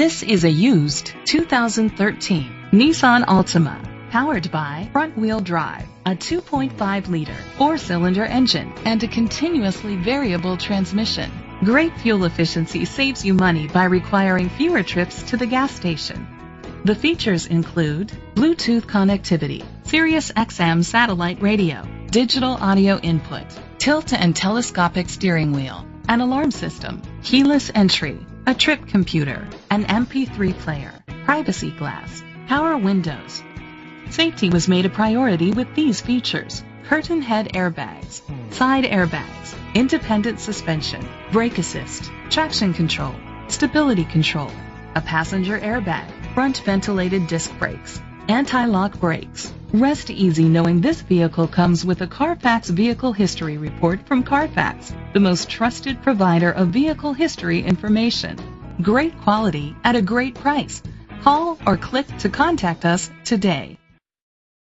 This is a used 2013 Nissan Altima, powered by front-wheel drive, a 2.5-liter four-cylinder engine, and a continuously variable transmission. Great fuel efficiency saves you money by requiring fewer trips to the gas station. The features include Bluetooth connectivity, Sirius XM satellite radio, digital audio input, tilt and telescopic steering wheel, an alarm system, keyless entry, a trip computer, an MP3 player, privacy glass, power windows. Safety was made a priority with these features: curtain head airbags, side airbags, independent suspension, brake assist, traction control, stability control, a passenger airbag, front ventilated disc brakes, anti-lock brakes. Rest easy knowing this vehicle comes with a Carfax Vehicle History Report from Carfax, the most trusted provider of vehicle history information. Great quality at a great price. Call or click to contact us today.